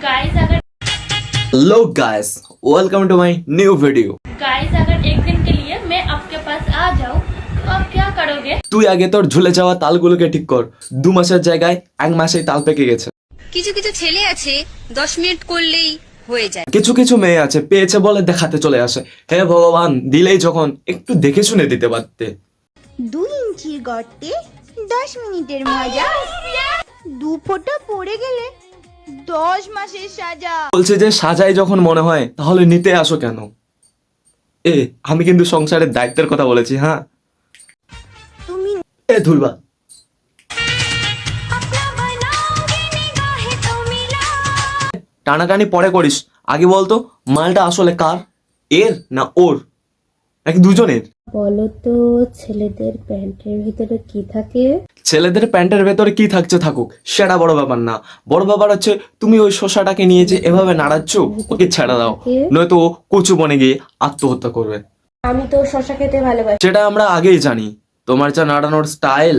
Guys अगर hello guys, welcome to my new video. Guys अगर एक दिन के लिए मैं आपके पास आ जाऊं तो आप क्या करोगे? তুই আগে তোর ঝুলে যাওয়া তালগুলোকে ঠিক কর। 2 মাসের জায়গায় 1 মাসেই তাল পেকে গেছে। কিছু কিছু ছেলে আছে 10 মিনিট করলেই হয়ে যায়। কিছু কিছু মেয়ে আছে পেয়েছে বলে দেখাতে চলে আসে। হে ভগবান, দিলেই যখন একটু দেখে শুনে দিতে পারতে। 2 ইঞ্চির গর্তে 10 মিনিটের মজা, 2 ফোঁটা পড়ে গেলে 10 মাসের সাজা। বলছে যে সাজাই যখন মনে হয় তাহলে নিতে আসো কেন? আমি কিন্তু সংসারের দায়িত্বের কথা বলেছি। হ্যাঁ, তুমি ধুলবা টানাটানি পরে করিস, আগে বলতো মালটা আসলে কার, এর না ওর, নাকি দুজনের? বলো তো ছেলেদের প্যান্টের ভিতরে কি থাকে? ছেলেদের প্যান্টের ভেতরে কি থাকছে থাকুক, সেটা বড় ব্যাপার না। বড় ব্যাপার হচ্ছে তুমি ওই শসাটাকে নিয়ে যে এভাবে নাড়াচ্ছ, ওকে ছেড়ে দাও, নয়তো ও কচু বনে গিয়ে আত্মহত্যা করবে। আমি তো শশা খেতে ভালোবাসি। সেটা আমরা আগেই জানি, তোমার যা নাড়ানোর স্টাইল